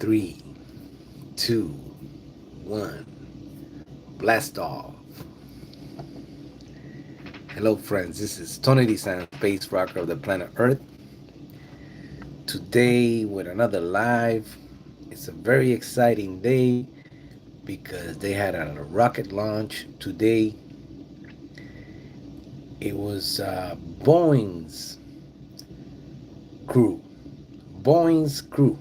Three, two, one, blast off. Hello, friends. This is Tony Dizant, space rocker of the planet Earth. Today, with another live. It's a very exciting day because they had a rocket launch today. It was Boeing's crew. Boeing's crew.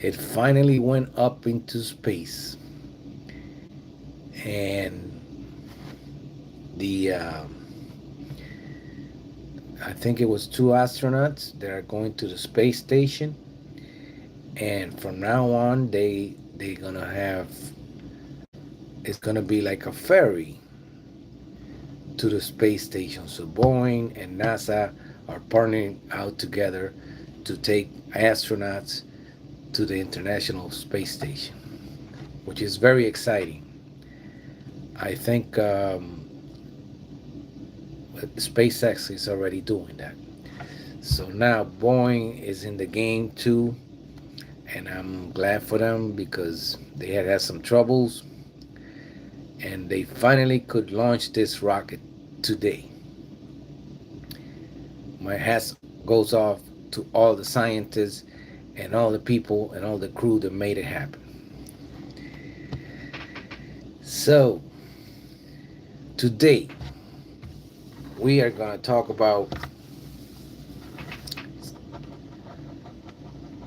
It finally went up into space, and the I think it was two astronauts that are going to the space station, and from now on they're gonna have, it's gonna be like a ferry to the space station. So Boeing and NASA are partnering out together to take astronauts to the International Space Station, which is very exciting. I think SpaceX is already doing that. So now Boeing is in the game too, and I'm glad for them because they had some troubles, and they finally could launch this rocket today. My hat goes off to all the scientists and all the people and all the crew that made it happen. So today we are going to talk about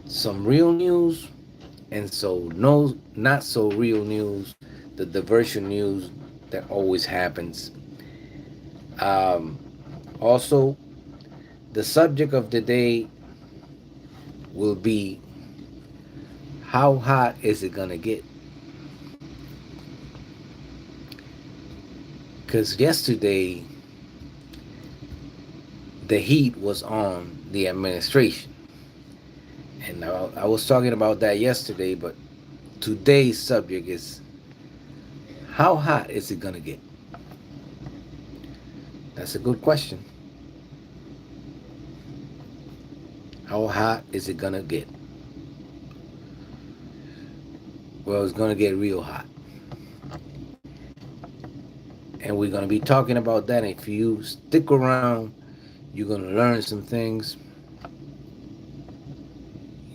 some real news and so no not so real news, the diversion news that always happens. um, Also, the subject of the day will be, how hot is it gonna get? Because yesterday the heat was on the administration, and I was talking about that yesterday, but today's subject is, how hot is it gonna get? That's a good question. How hot is it gonna get? Well, it's gonna get real hot, and we're gonna be talking about that. If you stick around, you're gonna learn some things.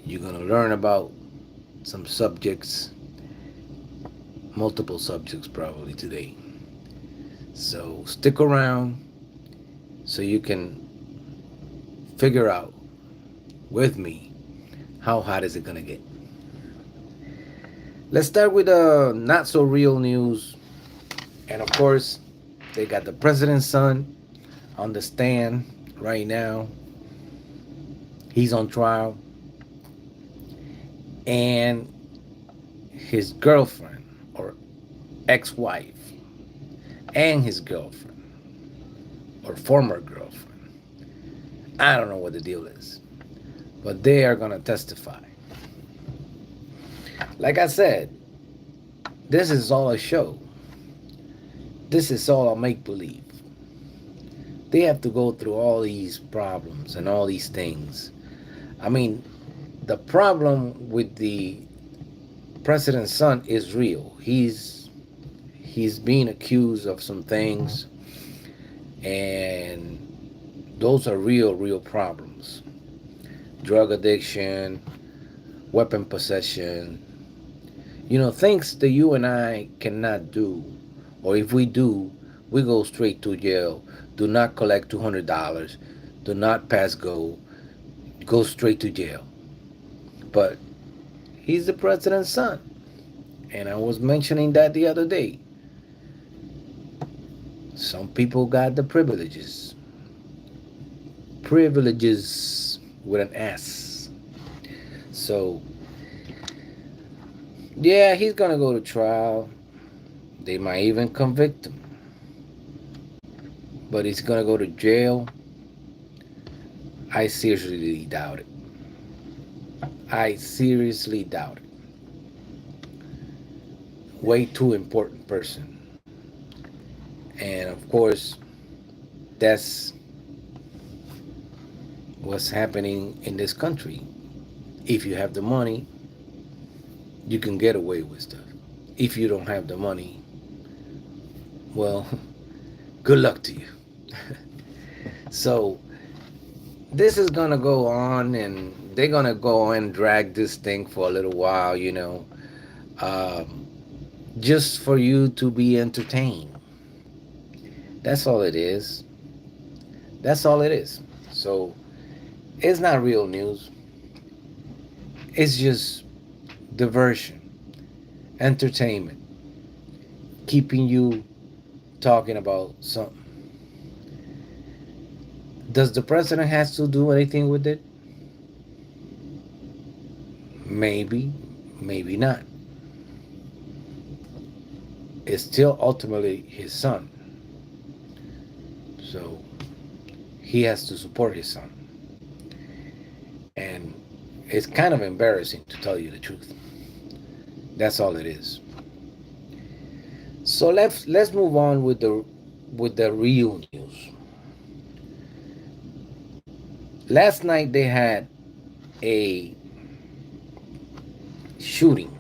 You're gonna learn about some subjects, multiple subjects probably today. So stick around so you can figure out with me, how hot is it gonna get. Let's start with not so real news. And of course, they got the president's son on the stand right now. He's on trial, and his girlfriend, or ex-wife, and his girlfriend, or former girlfriend, I don't know what the deal is, but they are gonna testify. Like I said, this is all a show. This is all a make believe. They have to go through all these problems and all these things. I mean, the problem with the president's son is real. He's being accused of some things, and those are real problems. Drug addiction, weapon possession, things that you and I cannot do, or if we do, we go straight to jail. Do not collect $200. Do not pass go. Go straight to jail. But he's the president's son, and I was mentioning that the other day. Some people got the privileges. Privileges with an S. So, yeah, he's gonna go to trial. They might even convict him. But he's gonna go to jail. I seriously doubt it. I seriously doubt it. Way too important person. And of course, that's what's happening in this country. If you have the money, you can get away with stuff. If you don't have the money, well, good luck to you. So this is gonna go on, and they're gonna go and drag this thing for a little while, um, just for you to be entertained. That's all it is. That's all it is. So it's not real news. It's just diversion, entertainment, keeping you talking about something. Does the president has to do anything with it? Maybe, maybe not. It's still ultimately his son. So he has to support his son. And it's kind of embarrassing, to tell you the truth. That's all it is. So let's move on with the real news. Last night they had a shooting,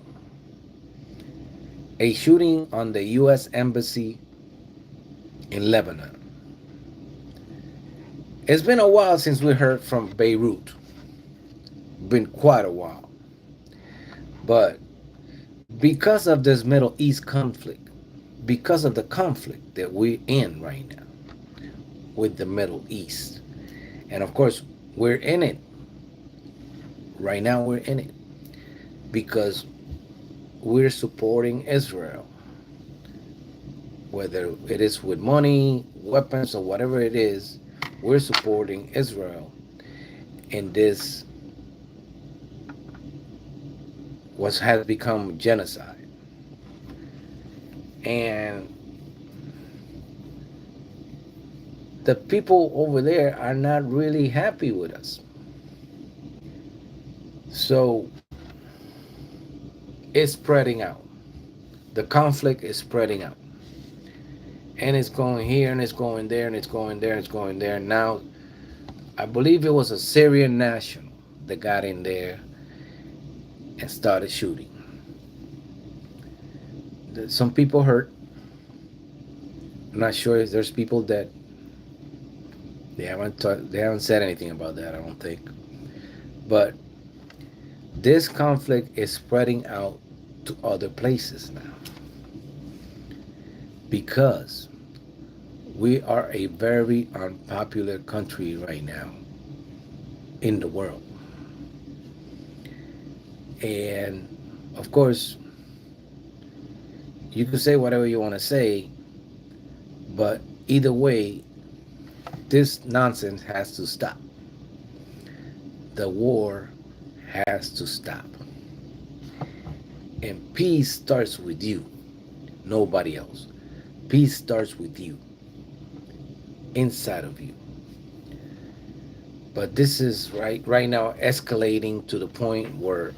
a shooting on the U.S. Embassy in Lebanon. It's been a while since we heard from Beirut. Been quite a while. But because of this Middle East conflict, because of the conflict that we're in right now with the Middle East, and of course, we're in it. Right now, we're in it because we're supporting Israel, whether it is with money, weapons, or whatever it is. We're supporting Israel in this what has become genocide. And the people over there are not really happy with us. So it's spreading out. The conflict is spreading out. And it's going here, and it's going there, and it's going there, and it's going there. Now, I believe it was a Syrian national that got in there and started shooting. Some people hurt. I'm not sure if there's people that they haven't said anything about that, I don't think. But this conflict is spreading out to other places now because we are a very unpopular country right now in the world. And of course, you can say whatever you want to say, but either way, this nonsense has to stop. The war has to stop. And peace starts with you, nobody else. Peace starts with you, inside of you. But this is right now escalating to the point where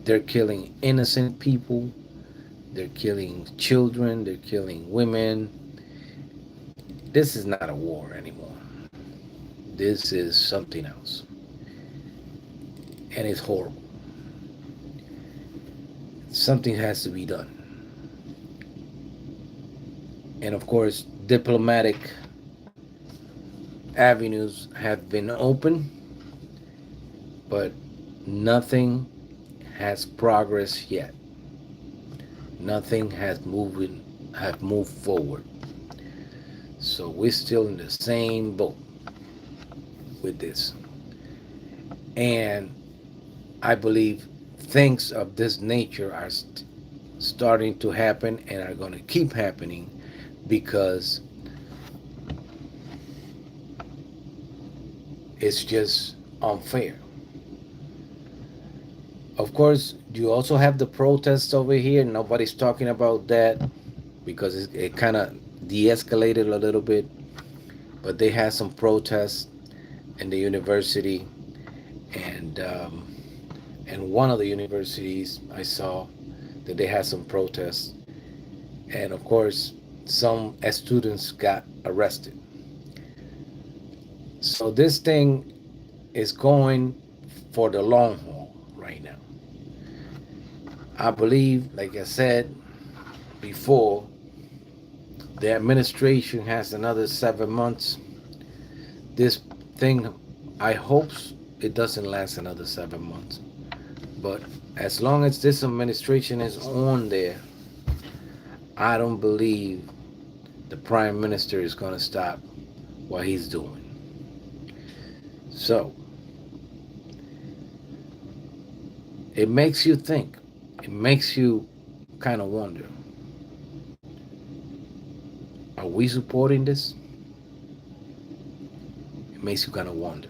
they're killing innocent people, they're killing children, they're killing women. This is not a war anymore. This is something else. And it's horrible. Something has to be done. And of course, diplomatic avenues have been open, but nothing has progressed yet. Nothing have moved forward. So we're still in the same boat with this. And I believe things of this nature are starting to happen and are going to keep happening because it's just unfair. Of course, you also have the protests over here. Nobody's talking about that because it kind of de-escalated a little bit. But they had some protests in the university, and one of the universities I saw that they had some protests, and of course, some students got arrested. So this thing is going for the long haul right now. I believe, like I said before, the administration has another 7 months. This thing, I hope it doesn't last another 7 months. But as long as this administration is on there, I don't believe the prime minister is going to stop what he's doing. So it makes you think. It makes you kind of wonder, are we supporting this? It makes you kind of wonder.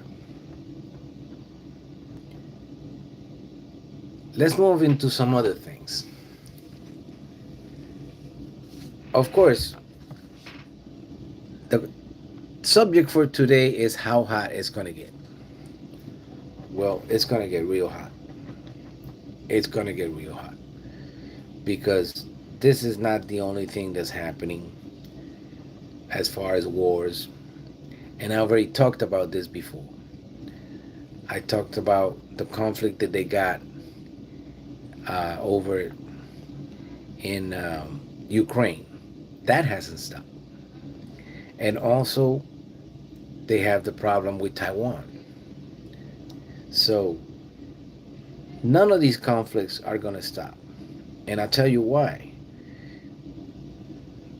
Let's move into some other things. Of course, the subject for today is how hot it's going to get. Well, it's going to get real hot. It's going to get real hot because this is not the only thing that's happening as far as wars. And I already talked about this before. I talked about the conflict that they got over in Ukraine. That hasn't stopped. And also, they have the problem with Taiwan. So, none of these conflicts are going to stop. And I'll tell you why.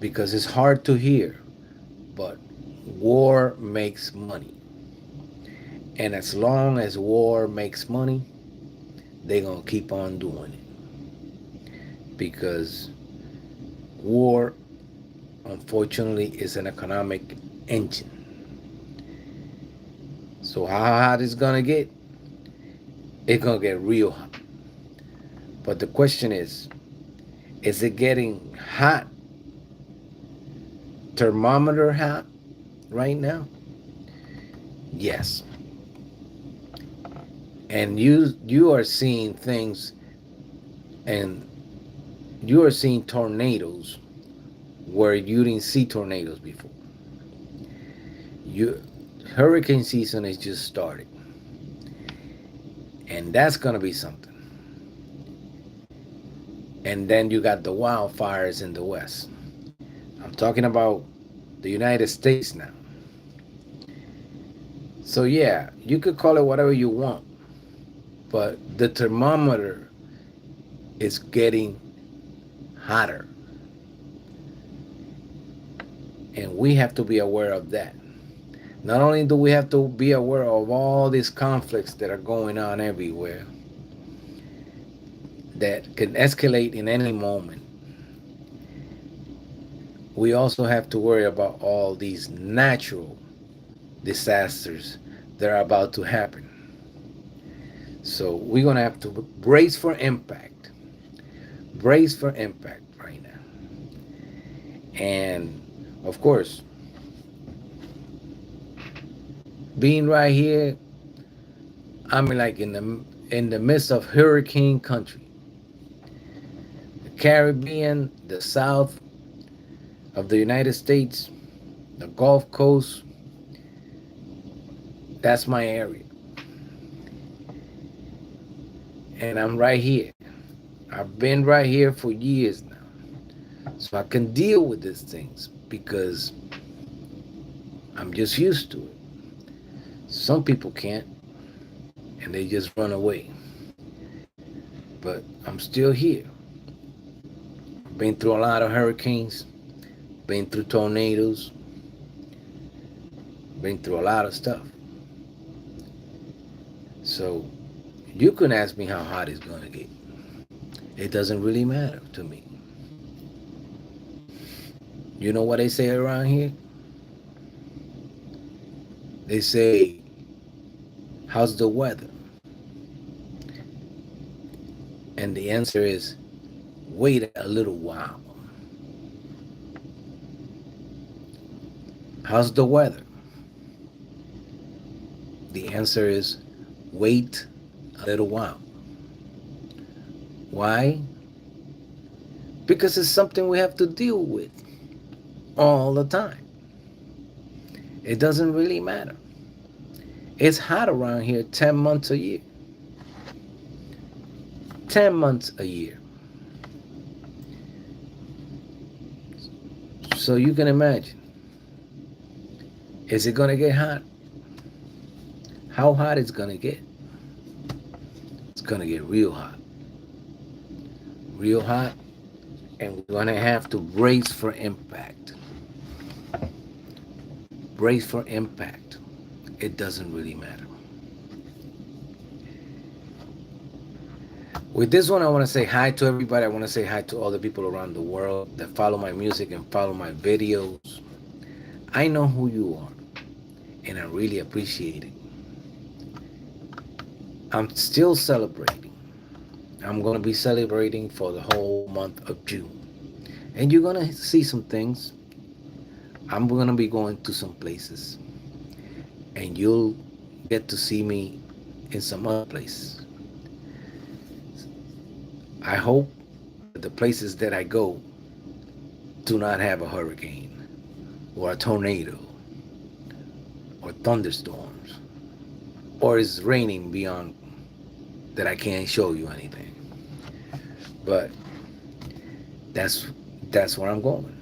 Because it's hard to hear, but war makes money. And as long as war makes money, they're going to keep on doing it. Because war, unfortunately, is an economic engine. So how hot it's going to get? It's going to get real hot. But the question is it getting hot, thermometer hot right now? Yes. And you are seeing things, and you are seeing tornadoes where you didn't see tornadoes before. Hurricane season is just started, and that's gonna be something. And then you got the wildfires in the west. I'm talking about the United States now. So yeah, you could call it whatever you want, but the thermometer is getting hotter. And we have to be aware of that. Not only do we have to be aware of all these conflicts that are going on everywhere that can escalate in any moment, we also have to worry about all these natural disasters that are about to happen. So we're going to have to brace for impact. Brace for impact right now. And of course, being right here, I'm like in the midst of hurricane country. The Caribbean, the south of the United States, the Gulf Coast, that's my area. And I'm right here. I've been right here for years now. So I can deal with these things because I'm just used to it. Some people can't, and they just run away. But I'm still here. Been through a lot of hurricanes, been through tornadoes, been through a lot of stuff. So you can ask me how hot it's going to get. It doesn't really matter to me. You know what they say around here? They say, how's the weather? And the answer is, wait a little while. How's the weather? The answer is, wait a little while. Why? Because it's something we have to deal with all the time. It doesn't really matter. It's hot around here 10 months a year. 10 months a year. So you can imagine, is it gonna get hot? How hot it's gonna get? It's gonna get real hot. Real hot, and we're gonna have to brace for impact. Brace for impact. It doesn't really matter. With this one, I want to say hi to everybody. I want to say hi to all the people around the world that follow my music and follow my videos. I know who you are, and I really appreciate it. I'm still celebrating. I'm going to be celebrating for the whole month of June. And you're going to see some things. I'm going to be going to some places, and you'll get to see me in some other places. I hope that the places that I go do not have a hurricane or a tornado or thunderstorms or it's raining beyond that I can't show you anything. But that's where I'm going.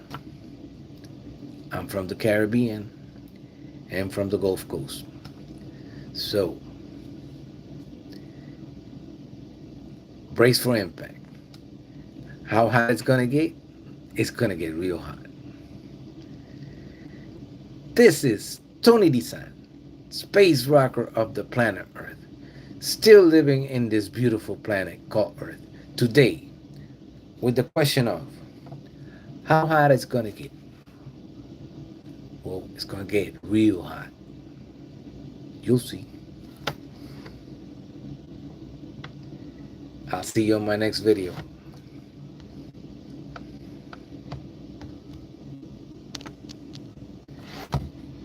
I'm from the Caribbean and from the Gulf Coast. So brace for impact. How hot it's gonna get? It's gonna get real hot. This is Tony Dizant, space rocker of the planet Earth, still living in this beautiful planet called Earth. Today, with the question of how hot it's gonna get. Well, it's gonna get real hot. You'll see. I'll see you on my next video.